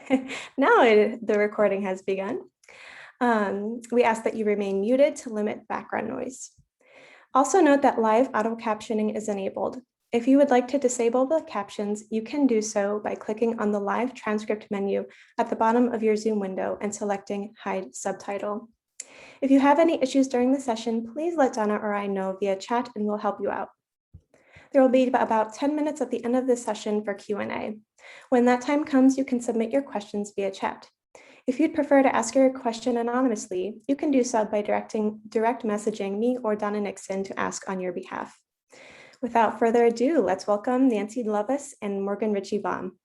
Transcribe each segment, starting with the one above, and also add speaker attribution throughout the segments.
Speaker 1: The recording has begun. We ask that you remain muted to limit background noise. Also note that live auto captioning is enabled. If you would like to disable the captions, you can do so by clicking on the live transcript menu at the bottom of your Zoom window and selecting Hide Subtitle. If you have any issues during the session, please let Donna or I know via chat and we'll help you out. There will be about 10 minutes at the end of this session for Q&A. When that time comes, you can submit your questions via chat. If you'd prefer to ask your question anonymously, you can do so by direct messaging me or Donna Nixon to ask on your behalf. Without further ado, let's welcome Nancy Lovas and Morgan Ritchie-Baum.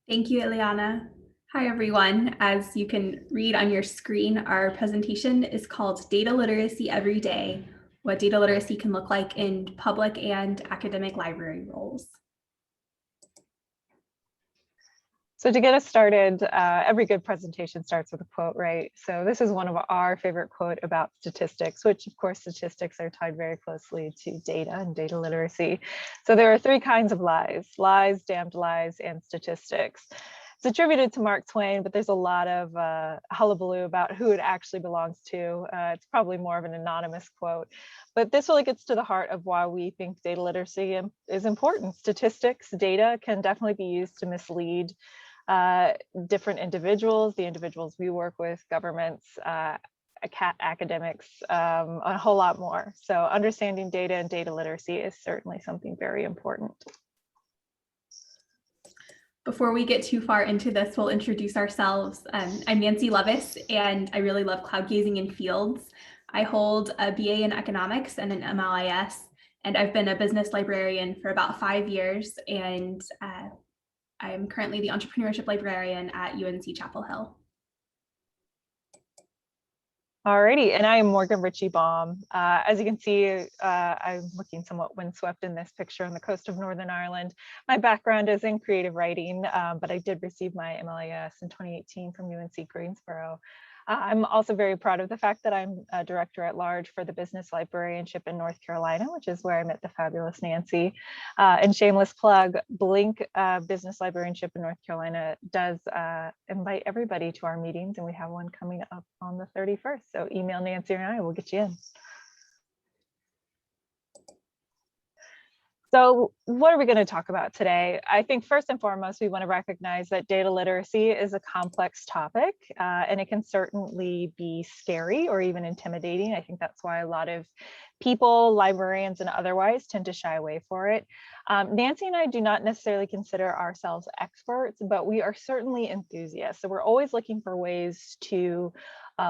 Speaker 2: Thank you, Ileana. Hi, everyone. As you can read on your screen, our presentation is called Data Literacy Every Day, what data literacy can look like in public and academic library roles.
Speaker 3: So to get us started, every good presentation starts with a quote, right? So this is one of our favorite quote about statistics, which of course statistics are tied very closely to data and data literacy. So there are three kinds of lies: lies, damned lies, and statistics. It's attributed to Mark Twain, but there's a lot of hullabaloo about who it actually belongs to. It's probably more of an anonymous quote, but this really gets to the heart of why we think data literacy is important. Statistics, data can definitely be used to mislead different individuals, the individuals we work with, governments, academics, a whole lot more. So understanding data and data literacy is certainly something very important.
Speaker 2: Before we get too far into this, we'll introduce ourselves. I'm Nancy Lovas, and I really love cloud gazing in fields. I hold a BA in economics and an MLIS, and I've been a business librarian for about 5 years, and I'm currently the entrepreneurship librarian at UNC-Chapel Hill.
Speaker 3: Alrighty, and I am Morgan Ritchie-Baum. As you can see, I'm looking somewhat windswept in this picture on the coast of Northern Ireland. My background is in creative writing, but I did receive my MLIS in 2018 from UNC Greensboro. I'm also very proud of the fact that I'm a director at large for the business librarianship in North Carolina, which is where I met the fabulous Nancy. And shameless plug, Blink Business Librarianship in North Carolina does invite everybody to our meetings, and we have one coming up on the 31st. So email Nancy and I, we'll get you in. So what are we going to talk about today? I think first and foremost, we want to recognize that data literacy is a complex topic, and it can certainly be scary or even intimidating. I think that's why a lot of people, librarians and otherwise, tend to shy away for it. Nancy and I do not necessarily consider ourselves experts, but we are certainly enthusiasts. So we're always looking for ways to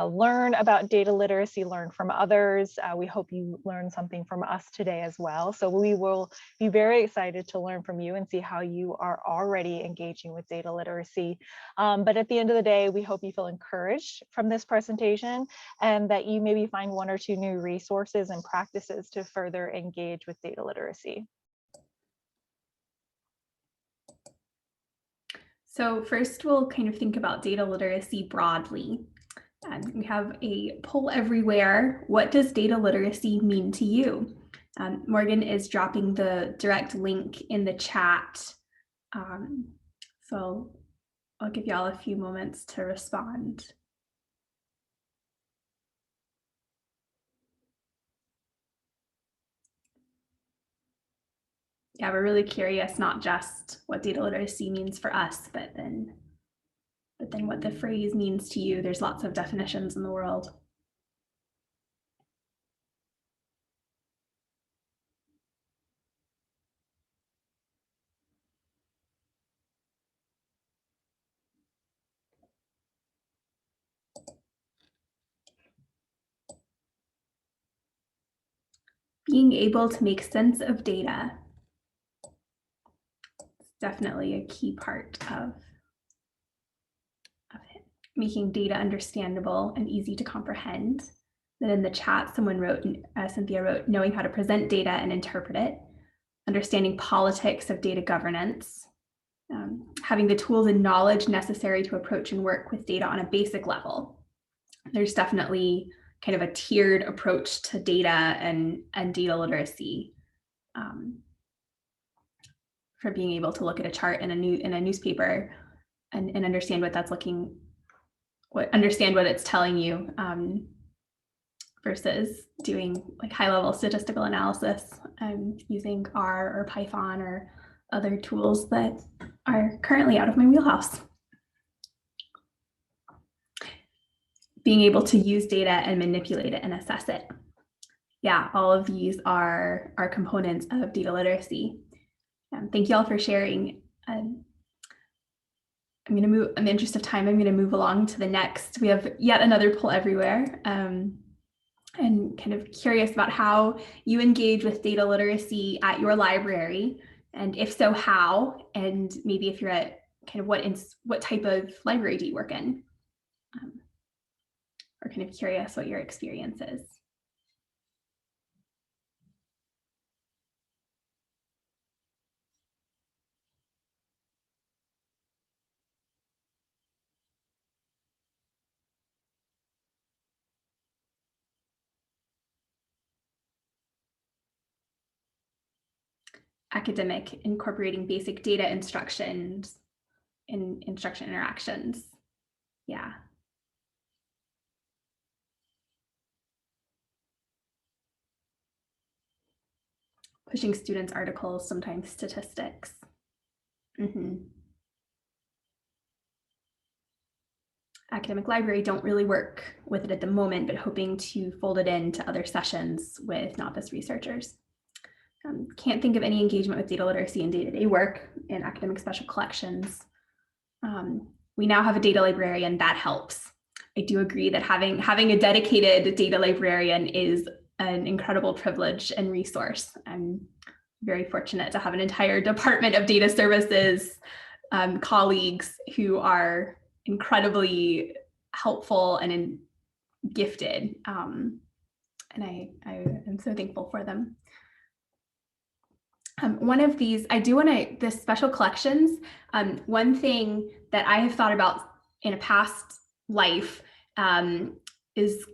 Speaker 3: learn about data literacy, learn from others. We hope you learn something from us today as well. So we will be very excited to learn from you and see how you are already engaging with data literacy. But at the end of the day, we hope you feel encouraged from this presentation and that you maybe find one or two new resources and practices to further engage with data literacy.
Speaker 2: So first, we'll kind of think about data literacy broadly. We have a poll everywhere. What does data literacy mean to you? Morgan is dropping the direct link in the chat. So I'll give y'all a few moments to respond. Yeah, we're really curious, not just what data literacy means for us, but then what the phrase means to you. There's lots of definitions in the world. Being able to make sense of data is definitely a key part of it. Making data understandable and easy to comprehend. Then in the chat, someone wrote, Cynthia wrote, knowing how to present data and interpret it, understanding politics of data governance, having the tools and knowledge necessary to approach and work with data on a basic level. There's definitely kind of a tiered approach to data and data literacy. for being able to look at a chart in a newspaper and understand what that's understand what it's telling you, versus doing like high-level statistical analysis using R or Python or other tools that are currently out of my wheelhouse. Being able to use data and manipulate it and assess it. Yeah, all of these are components of data literacy. Thank you all for sharing. I'm going to move, in the interest of time, I'm going to move along to the next. We have yet another Pull Everywhere, and kind of curious about how you engage with data literacy at your library, and if so, how, and maybe if you're at kind of what type of library do you work in? We're kind of curious what your experience is. Academic, incorporating basic data instructions in instruction interactions. Yeah. Pushing students' articles, sometimes statistics. Academic library, don't really work with it at the moment, but hoping to fold it into other sessions with novice researchers. Can't think of any engagement with data literacy in day-to-day work in academic special collections. We now have a data librarian, that helps. I do agree that having a dedicated data librarian is an incredible privilege and resource. I'm very fortunate to have an entire department of data services colleagues who are incredibly helpful and gifted. And I am so thankful for them. One of these, the special collections, one thing that I have thought about in a past life is,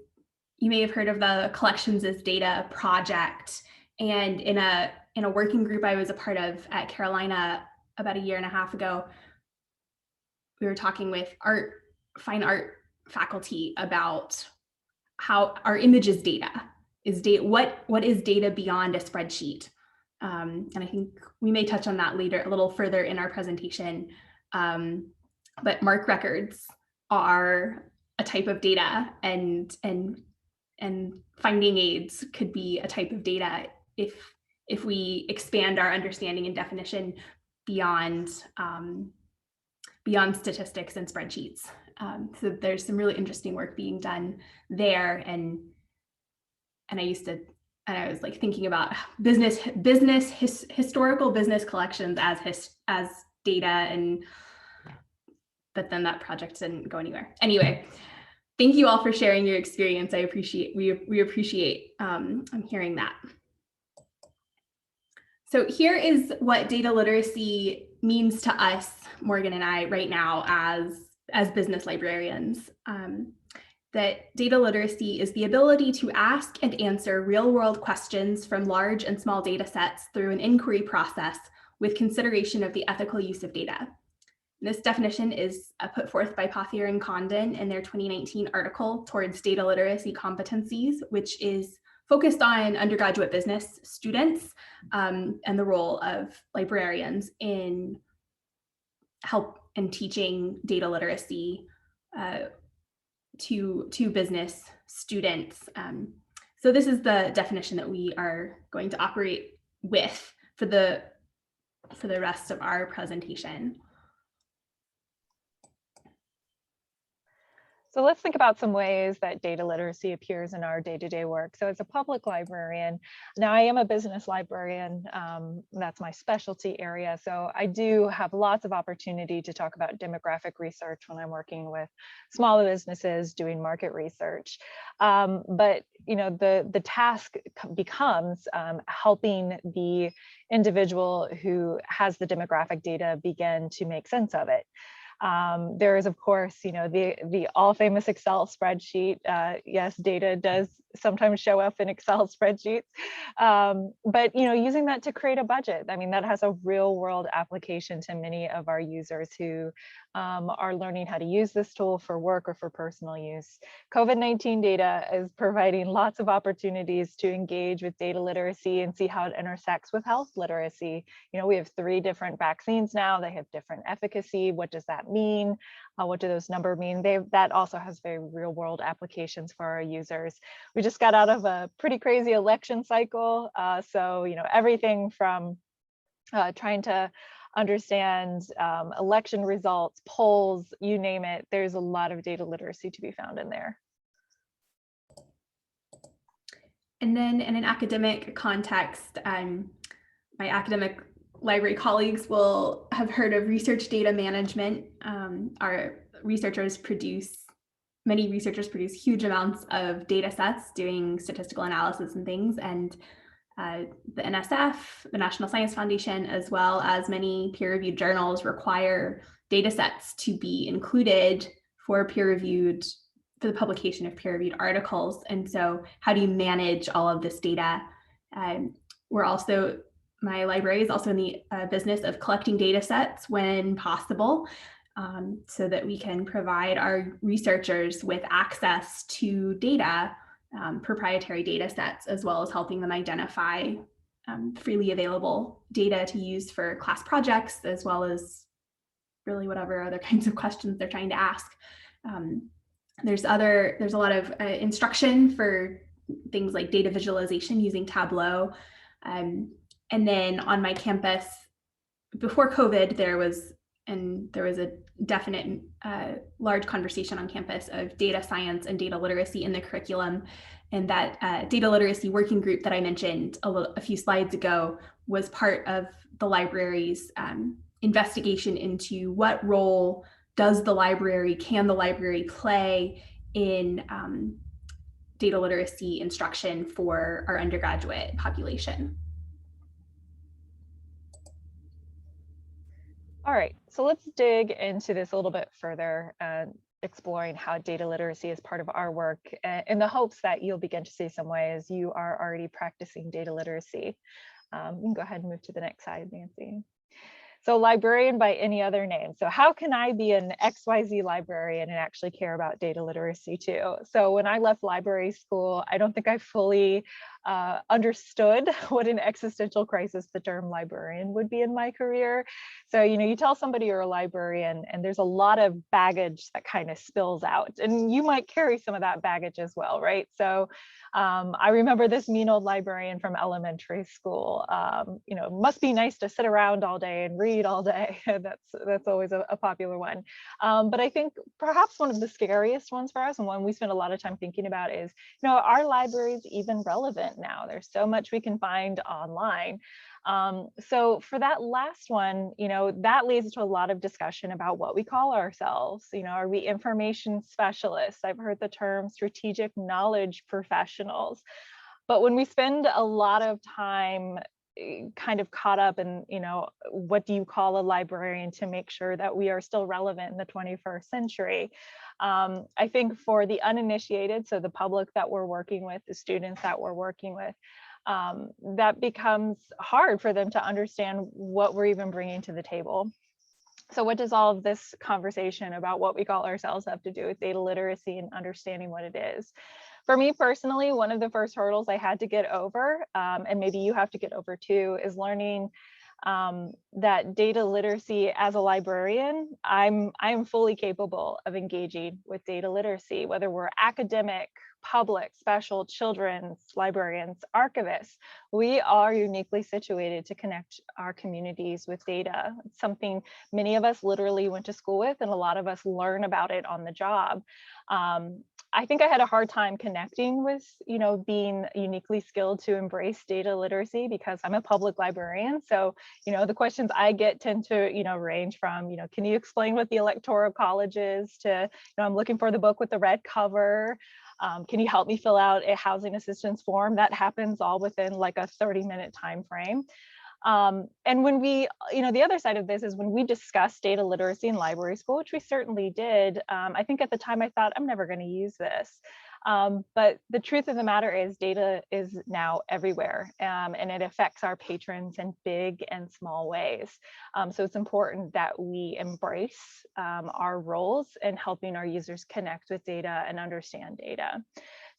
Speaker 2: you may have heard of the Collections as Data project. And in a working group I was a part of at Carolina about 1.5 years ago, we were talking with fine art faculty about how our images data is what is data beyond a spreadsheet. And I think we may touch on that later, a little further in our presentation. But MARC records are a type of data, and finding aids could be a type of data if we expand our understanding and definition beyond statistics and spreadsheets. So there's some really interesting work being done there, and I was like thinking about historical business collections as data, but then that project didn't go anywhere. Anyway, thank you all for sharing your experience. We appreciate hearing that. So here is what data literacy means to us, Morgan and I, right now as business librarians. That data literacy is the ability to ask and answer real-world questions from large and small data sets through an inquiry process with consideration of the ethical use of data. This definition is put forth by Pothier and Condon in their 2019 article Towards Data Literacy Competencies, which is focused on undergraduate business students and the role of librarians in help and teaching data literacy to business students. So this is the definition that we are going to operate with for the rest of our presentation.
Speaker 3: So let's think about some ways that data literacy appears in our day-to-day work. So as a public librarian, now I am a business librarian, that's my specialty area. So I do have lots of opportunity to talk about demographic research when I'm working with smaller businesses doing market research. But the task becomes helping the individual who has the demographic data begin to make sense of it. There is, of course, the all famous Excel spreadsheet. Yes, data does sometimes show up in Excel spreadsheets. But using that to create a budget, I mean, that has a real world application to many of our users who are learning how to use this tool for work or for personal use. COVID-19 data is providing lots of opportunities to engage with data literacy and see how it intersects with health literacy. We have 3 different vaccines now. They have different efficacy. What does that mean? What do those numbers mean? That also has very real world applications for our users. We just got out of a pretty crazy election cycle. So, everything from trying to understand election results, polls, you name it, there's a lot of data literacy to be found in there.
Speaker 2: And then in an academic context, my academic library colleagues will have heard of research data management. Many researchers produce huge amounts of data sets doing statistical analysis and things, and the NSF, the National Science Foundation, as well as many peer-reviewed journals require data sets to be included for the publication of peer-reviewed articles. And so how do you manage all of this data? My library is also in the business of collecting data sets when possible, so that we can provide our researchers with access to data, proprietary data sets, as well as helping them identify freely available data to use for class projects, as well as really whatever other kinds of questions they're trying to ask. There's a lot of instruction for things like data visualization using Tableau. And then on my campus, before COVID, there was a definite large conversation on campus of data science and data literacy in the curriculum. And that data literacy working group that I mentioned a few slides ago was part of the library's investigation into what role can the library play in data literacy instruction for our undergraduate population.
Speaker 3: All right, so let's dig into this a little bit further, exploring how data literacy is part of our work, in the hopes that you'll begin to see some ways you are already practicing data literacy. You can go ahead and move to the next slide, Nancy. So librarian by any other name. So how can I be an XYZ librarian and actually care about data literacy too? So when I left library school, I don't think I fully understood what an existential crisis the term librarian would be in my career. So, you tell somebody you're a librarian and there's a lot of baggage that kind of spills out, and you might carry some of that baggage as well, right? So I remember this mean old librarian from elementary school. Must be nice to sit around all day and read all day. That's always a popular one. But I think perhaps one of the scariest ones for us, and one we spend a lot of time thinking about, is, are libraries even relevant now? There's so much we can find online. So for that last one, that leads to a lot of discussion about what we call ourselves. Are we information specialists? I've heard the term strategic knowledge professionals. But when we spend a lot of time kind of caught up in, what do you call a librarian to make sure that we are still relevant in the 21st century? I think for the uninitiated, so the public that we're working with, the students that we're working with, that becomes hard for them to understand what we're even bringing to the table. So what does all of this conversation about what we call ourselves have to do with data literacy and understanding what it is? For me personally, one of the first hurdles I had to get over, and maybe you have to get over too, is learning that data literacy as a librarian, I'm fully capable of engaging with data literacy, whether we're academic, public, special, children's librarians, archivists. We are uniquely situated to connect our communities with data. It's something many of us literally went to school with, and a lot of us learn about it on the job. I think I had a hard time connecting with, being uniquely skilled to embrace data literacy because I'm a public librarian. So, the questions I get tend to, range from, can you explain what the Electoral College is, to, I'm looking for the book with the red cover. Can you help me fill out a housing assistance form? That happens all within like a 30-minute time frame. And when we, the other side of this is when we discuss data literacy in library school, which we certainly did, I think at the time I thought, I'm never going to use this. But the truth of the matter is data is now everywhere, and it affects our patrons in big and small ways. So it's important that we embrace our roles in helping our users connect with data and understand data.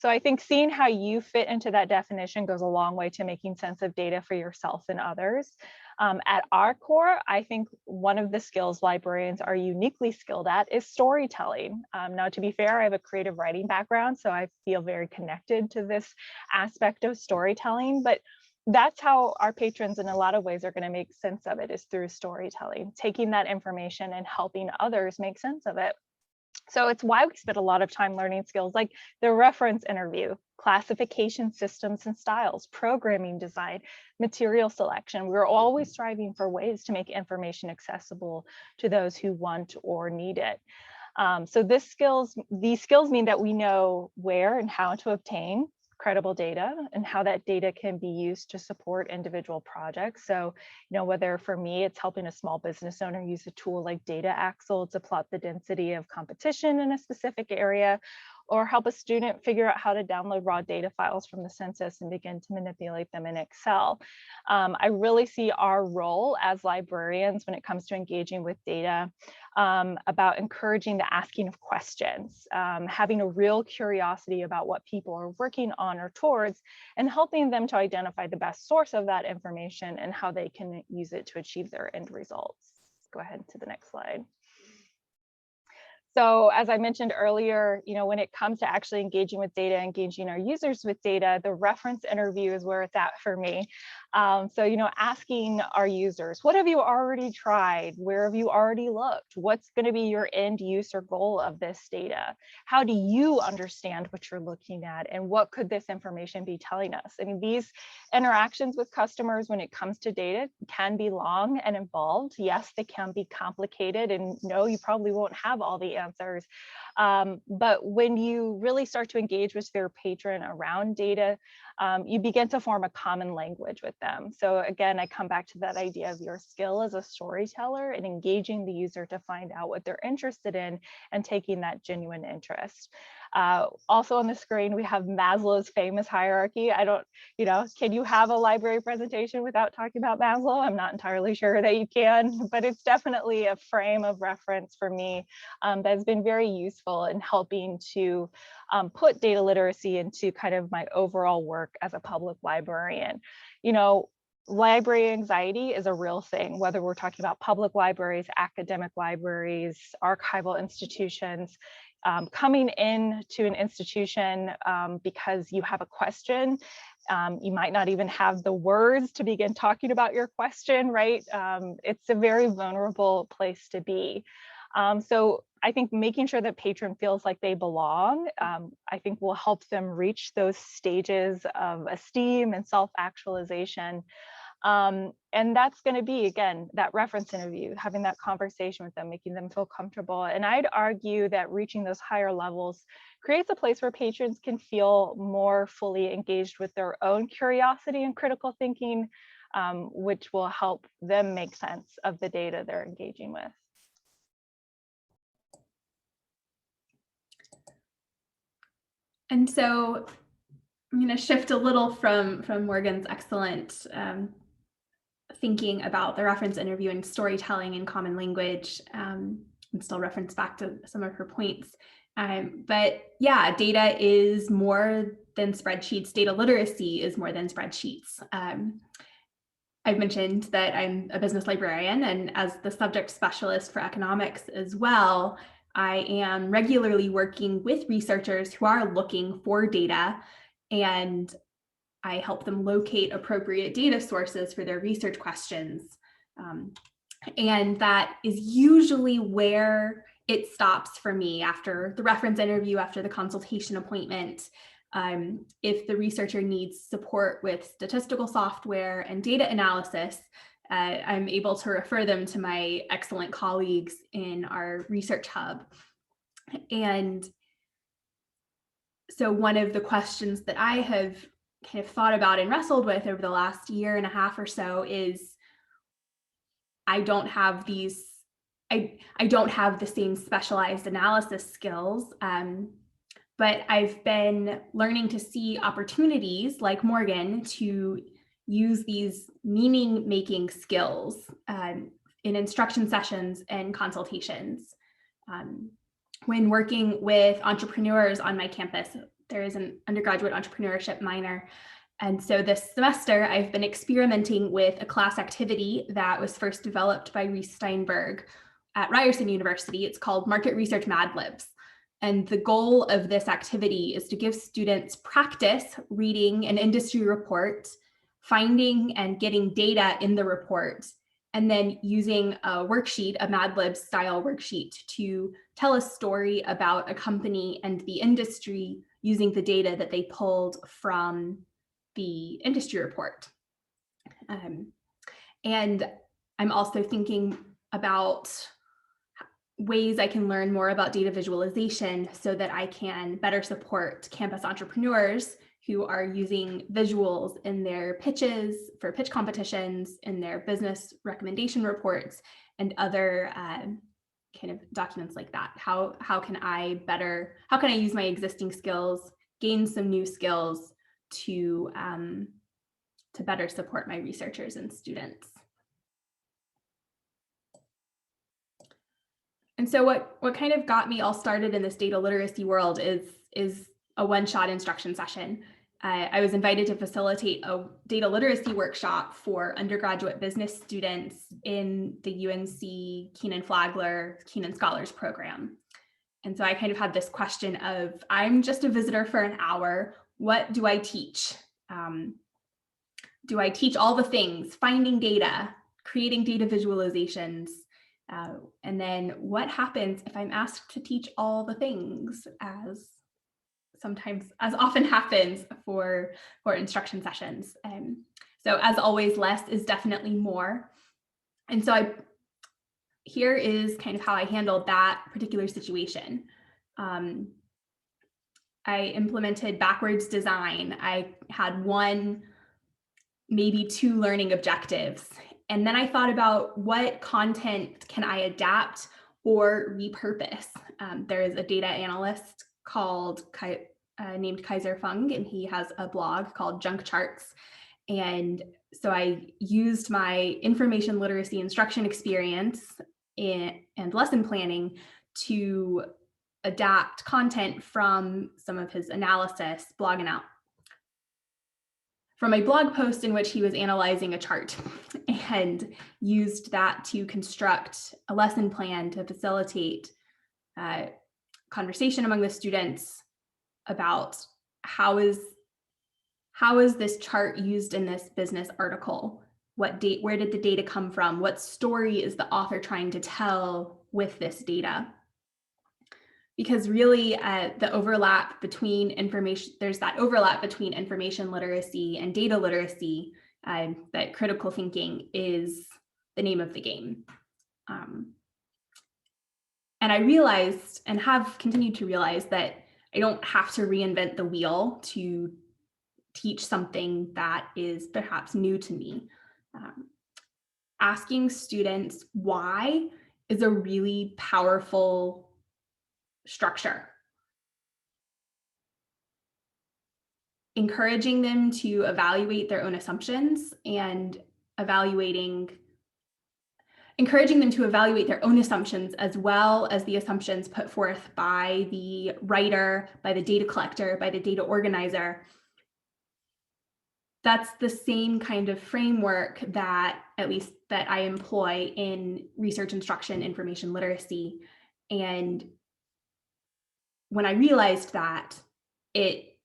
Speaker 3: So I think seeing how you fit into that definition goes a long way to making sense of data for yourself and others. At our core, I think one of the skills librarians are uniquely skilled at is storytelling. Now, to be fair, I have a creative writing background, so I feel very connected to this aspect of storytelling, but that's how our patrons in a lot of ways are going to make sense of it, is through storytelling, taking that information and helping others make sense of it. So it's why we spend a lot of time learning skills like the reference interview, classification systems and styles, programming design, material selection. We're always striving for ways to make information accessible to those who want or need it. So these skills mean that we know where and how to obtain credible data and how that data can be used to support individual projects. So, whether for me, it's helping a small business owner use a tool like Data Axle to plot the density of competition in a specific area, or help a student figure out how to download raw data files from the census and begin to manipulate them in Excel. I really see our role as librarians when it comes to engaging with data about encouraging the asking of questions, having a real curiosity about what people are working on or towards, and helping them to identify the best source of that information and how they can use it to achieve their end results. Go ahead to the next slide. So as I mentioned earlier, when it comes to actually engaging with data, engaging our users with data, the reference interview is where it's at for me. So, asking our users, what have you already tried? Where have you already looked? What's going to be your end use or goal of this data? How do you understand what you're looking at? And what could this information be telling us? I mean, these interactions with customers when it comes to data can be long and involved. Yes, they can be complicated, and no, you probably won't have all the answers. But when you really start to engage with their patron around data, you begin to form a common language with them. So again, I come back to that idea of your skill as a storyteller and engaging the user to find out what they're interested in and taking that genuine interest. Also on the screen, we have Maslow's famous hierarchy. Can you have a library presentation without talking about Maslow? I'm not entirely sure that you can, but it's definitely a frame of reference for me that has been very useful in helping to put data literacy into kind of my overall work as a public librarian. Library anxiety is a real thing, whether we're talking about public libraries, academic libraries, archival institutions. Coming into an institution because you have a question, you might not even have the words to begin talking about your question, right? It's a very vulnerable place to be. So I think making sure that patron feels like they belong, I think will help them reach those stages of esteem and self-actualization. And that's going to be, again, that reference interview, having that conversation with them, making them feel comfortable. And I'd argue that reaching those higher levels creates a place where patrons can feel more fully engaged with their own curiosity and critical thinking, which will help them make sense of the data they're engaging with.
Speaker 2: And so I'm going to shift a little from Morgan's excellent thinking about the reference interview and storytelling in common language, and still reference back to some of her points. But yeah, data is more than spreadsheets. Data literacy is more than spreadsheets. I've mentioned that I'm a business librarian, and as the subject specialist for economics as well, I am regularly working with researchers who are looking for data, and I help them locate appropriate data sources for their research questions. And that is usually where it stops for me after the reference interview, after the consultation appointment. If the researcher needs support with statistical software and data analysis, I'm able to refer them to my excellent colleagues in our research hub. And so one of the questions that I have kind of thought about and wrestled with over the last year and a half or so is, I don't have the same specialized analysis skills. but I've been learning to see opportunities like Morgan to use these meaning-making skills in instruction sessions and consultations. When working with entrepreneurs on my campus, there is an undergraduate entrepreneurship minor. And so this semester, I've been experimenting with a class activity that was first developed by Reese Steinberg at Ryerson University. It's called Market Research Mad Libs. And the goal of this activity is to give students practice reading an industry report, finding and getting data in the report, and then using a worksheet, a Mad Libs style worksheet, to tell a story about a company and the industry using the data that they pulled from the industry report. And I'm also thinking about ways I can learn more about data visualization so that I can better support campus entrepreneurs who are using visuals in their pitches, for pitch competitions, in their business recommendation reports, and other kind of documents like that. How can I use my existing skills, gain some new skills to better support my researchers and students? And so what kind of got me all started in this data literacy world is a one-shot instruction session. I was invited to facilitate a data literacy workshop for undergraduate business students in the UNC Keenan-Flagler Keenan Scholars Program. And so I kind of had this question of, I'm just a visitor for an hour. What do I teach? Do I teach all the things, finding data, creating data visualizations? And then what happens if I'm asked to teach all the things, as often happens for instruction sessions? So as always, less is definitely more. And so here is kind of how I handled that particular situation. I implemented backwards design. I had one, maybe two learning objectives. And then I thought about what content can I adapt or repurpose. There is a data analyst named Kaiser Fung, and he has a blog called Junk Charts. And so I used my information literacy instruction experience and lesson planning to adapt content from some of his analysis, from a blog post in which he was analyzing a chart, and used that to construct a lesson plan to facilitate conversation among the students about how is this chart used in this business article? Where did the data come from? What story is the author trying to tell with this data? Because really there's that overlap between information literacy and data literacy, that critical thinking is the name of the game. And I realized, and have continued to realize, that I don't have to reinvent the wheel to teach something that is perhaps new to me. Asking students why is a really powerful structure. Encouraging them to evaluate their own assumptions and encouraging them to evaluate their own assumptions, as well as the assumptions put forth by the writer, by the data collector, by the data organizer. That's the same kind of framework that, at least that I employ in research instruction, information literacy. And when I realized that, it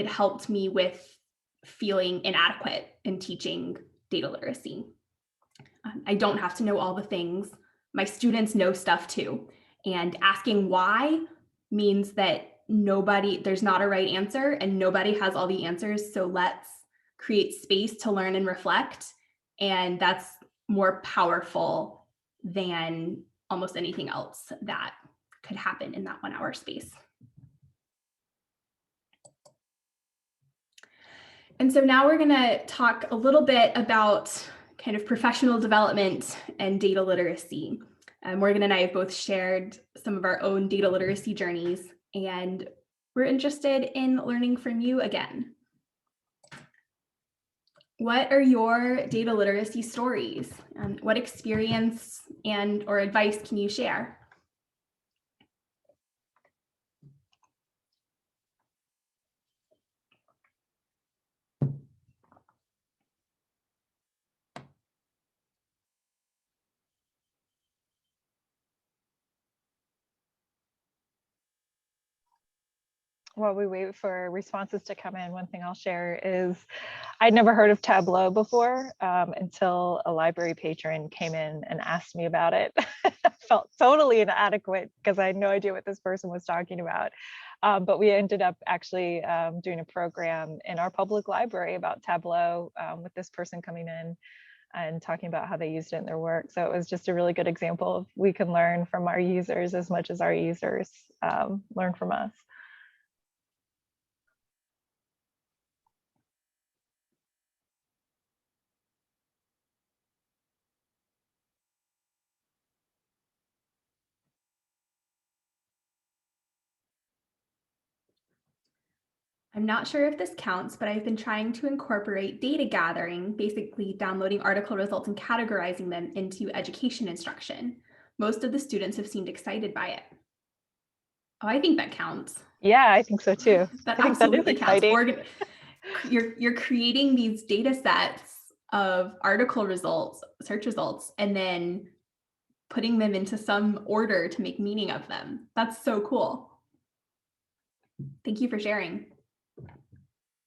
Speaker 2: helped me with feeling inadequate in teaching data literacy. I don't have to know all the things. My students know stuff too. And asking why means that there's not a right answer and nobody has all the answers. So let's create space to learn and reflect. And that's more powerful than almost anything else that could happen in that 1 hour space. And so now we're going to talk a little bit about kind of professional development and data literacy. Morgan and I have both shared some of our own data literacy journeys, and We're interested in learning from you again. What are your data literacy stories? What experience or advice can you share?
Speaker 3: While we wait for responses to come in, one thing I'll share is I'd never heard of Tableau before until a library patron came in and asked me about it. I felt totally inadequate because I had no idea what this person was talking about. But we ended up actually doing a program in our public library about Tableau with this person coming in and talking about how they used it in their work. So it was just a really good example of we can learn from our users as much as our users learn from us.
Speaker 2: I'm not sure if this counts, but I've been trying to incorporate data gathering, basically downloading article results and categorizing them into education instruction. Most of the students have seemed excited by it. Oh, I think that counts.
Speaker 3: Yeah, I think so too.
Speaker 2: That
Speaker 3: I think that is
Speaker 2: absolutely counts.
Speaker 3: exciting.
Speaker 2: You're creating these data sets of article results, search results, and then putting them into some order to make meaning of them. That's so cool. Thank you for sharing.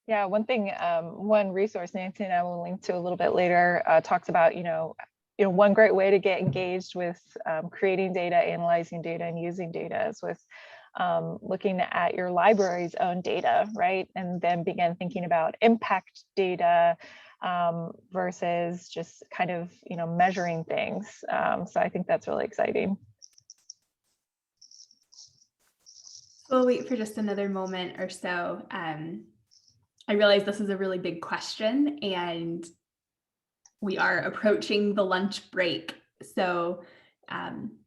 Speaker 3: Yeah, one thing, one resource Nancy and I will link to a little bit later talks about, one great way to get engaged with creating data, analyzing data, and using data is with looking at your library's own data, right? And then begin thinking about impact data versus just kind of, measuring things. So I think that's really exciting.
Speaker 2: We'll wait for just another moment or so. I realize this is a really big question and we are approaching the lunch break. So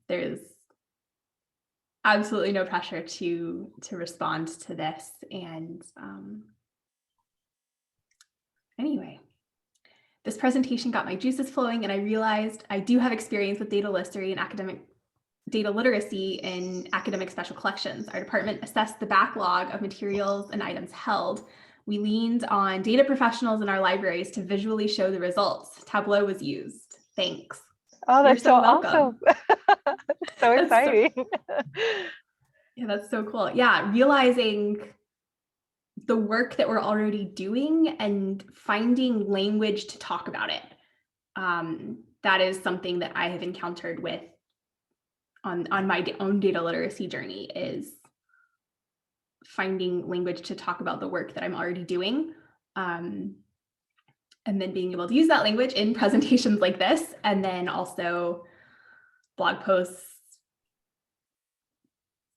Speaker 2: there's absolutely no pressure to respond to this. And anyway, this presentation got my juices flowing and I realized I do have experience with data literacy in academic special collections. Our department assessed the backlog of materials and items held. We leaned on data professionals in our libraries to visually show the results. Tableau was used. Thanks.
Speaker 3: Oh, that's so
Speaker 2: welcome.
Speaker 3: awesome. So exciting.
Speaker 2: Yeah, that's so cool. Yeah, realizing the work that we're already doing and finding language to talk about it. That is something that I have encountered with on my own data literacy journey, is finding language to talk about the work that I'm already doing. And then being able to use that language in presentations like this, and then also blog posts,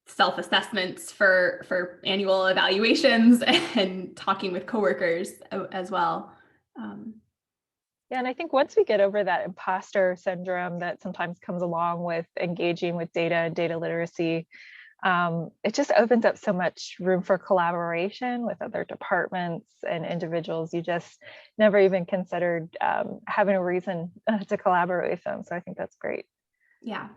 Speaker 2: self-assessments for annual evaluations, and talking with coworkers as well.
Speaker 3: Yeah, and I think once we get over that imposter syndrome that sometimes comes along with engaging with data and data literacy, it just opens up so much room for collaboration with other departments and individuals you just never even considered having a reason to collaborate with them. So I think that's great.
Speaker 2: Yeah.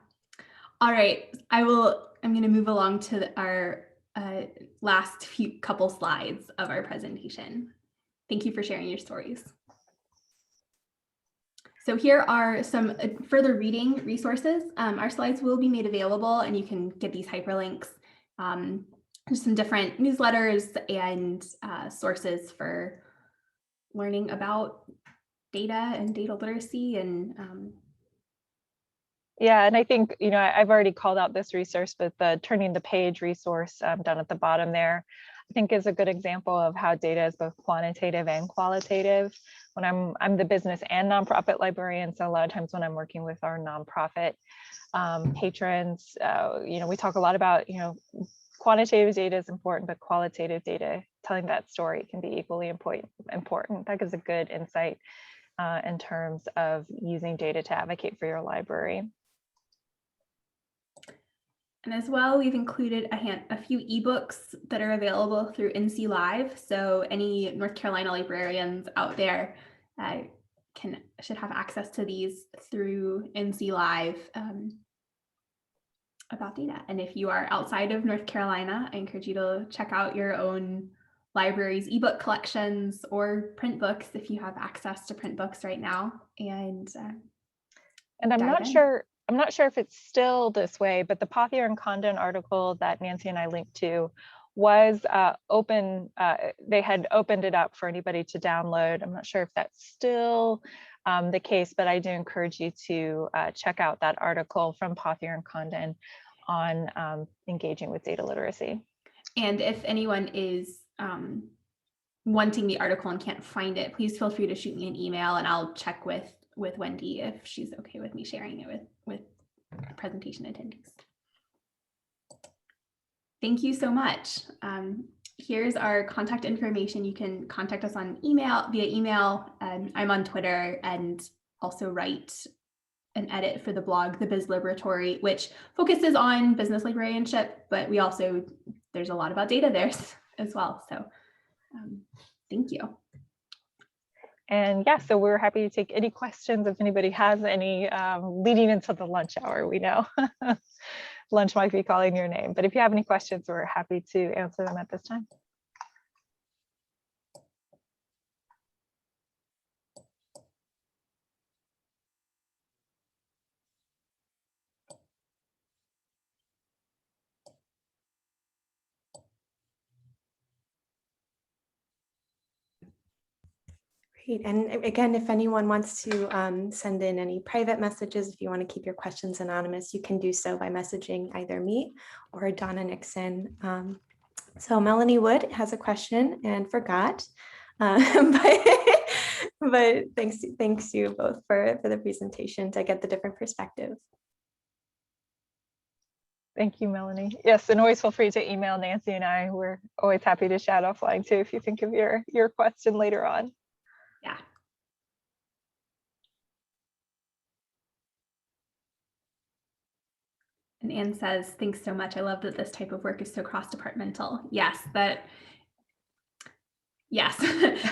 Speaker 2: All right. I'm going to move along to our last couple slides of our presentation. Thank you for sharing your stories. So here are some further reading resources. Our slides will be made available and you can get these hyperlinks. There's some different newsletters and sources for learning about data and data literacy. And
Speaker 3: yeah, and I think, I've already called out this resource, but the Turning the Page resource down at the bottom there, I think is a good example of how data is both quantitative and qualitative. When I'm the business and nonprofit librarian, so a lot of times when I'm working with our nonprofit patrons, we talk a lot about, quantitative data is important, but qualitative data, telling that story, can be equally important. That gives a good insight in terms of using data to advocate for your library.
Speaker 2: And as well, we've included a few ebooks that are available through NC Live. So any North Carolina librarians out there should have access to these through NC Live about data. And if you are outside of North Carolina, I encourage you to check out your own library's ebook collections or print books if you have access to print books right now. And
Speaker 3: I'm not sure if it's still this way, but the Pothier and Condon article that Nancy and I linked to was open. They had opened it up for anybody to download. I'm not sure if that's still the case, but I do encourage you to check out that article from Pothier and Condon on engaging with data literacy.
Speaker 2: And if anyone is wanting the article and can't find it, please feel free to shoot me an email and I'll check with Wendy if she's okay with me sharing it with presentation attendees. Thank you so much. Here's our contact information. You can contact us on via email. I'm on Twitter and also write an edit for the blog, The Biz Laboratory, which focuses on business librarianship, but there's a lot about data there as well. So thank you.
Speaker 3: And yeah, so we're happy to take any questions if anybody has any leading into the lunch hour. We know lunch might be calling your name, but if you have any questions, we're happy to answer them at this time.
Speaker 1: Great. And again, if anyone wants to send in any private messages, if you want to keep your questions anonymous, you can do so by messaging either me or Donna Nixon. So Melanie Wood has a question and forgot, but thanks you both for the presentation to get the different perspective.
Speaker 3: Thank you, Melanie. Yes, and always feel free to email Nancy and I. We're always happy to chat offline too if you think of your question later on.
Speaker 2: Yeah. And Anne says, thanks so much. I love that this type of work is so cross-departmental. Yes,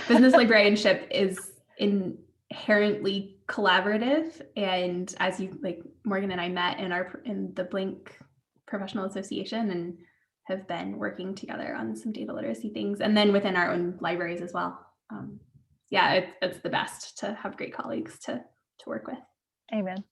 Speaker 2: business librarianship is inherently collaborative. And as Morgan and I met in the Blink Professional Association and have been working together on some data literacy things, and then within our own libraries as well. Yeah, it's the best to have great colleagues to work with.
Speaker 3: Amen.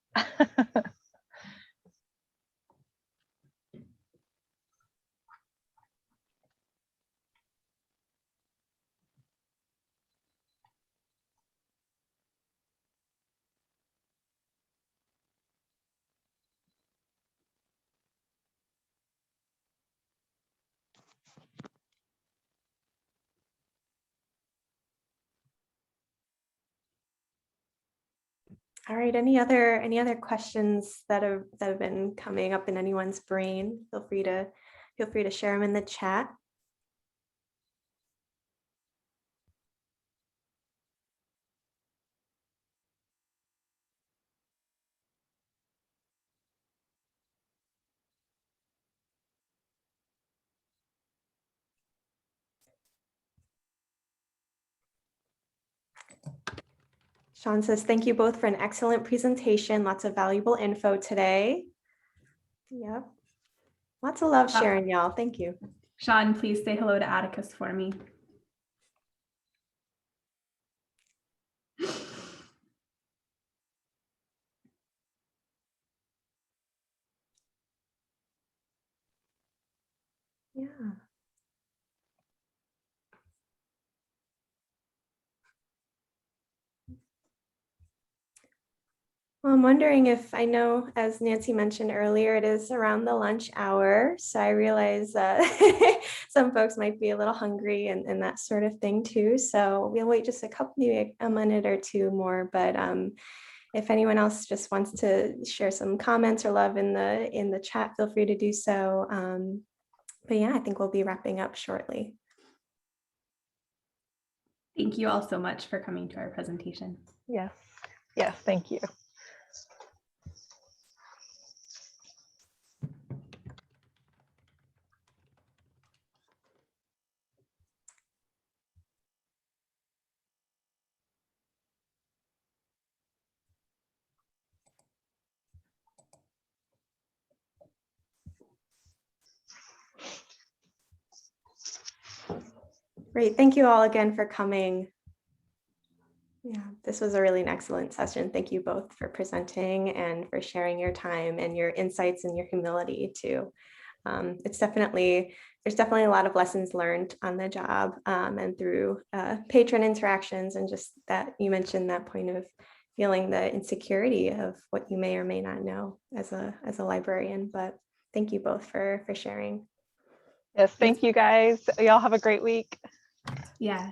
Speaker 1: All right, any other questions that have been coming up in anyone's brain? Feel free to share them in the chat. Sean says, thank you both for an excellent presentation. Lots of valuable info today. Yep. Lots of love sharing, y'all. Thank you.
Speaker 2: Sean, please say hello to Atticus for me.
Speaker 1: Yeah. Well, I'm wondering if, I know, as Nancy mentioned earlier, it is around the lunch hour. So I realize some folks might be a little hungry and that sort of thing too. So we'll wait just maybe a minute or two more. But if anyone else just wants to share some comments or love in the chat, feel free to do so. But yeah, I think we'll be wrapping up shortly.
Speaker 2: Thank you all so much for coming to our presentation.
Speaker 3: Yes, thank you.
Speaker 1: Great. Thank you all again for coming. Yeah, this was a really excellent session. Thank you both for presenting and for sharing your time and your insights and your humility too. There's definitely a lot of lessons learned on the job and through patron interactions, and just that you mentioned that point of feeling the insecurity of what you may or may not know as a librarian. But thank you both for sharing.
Speaker 3: Yes, thank you guys. Y'all have a great week.
Speaker 2: Yeah.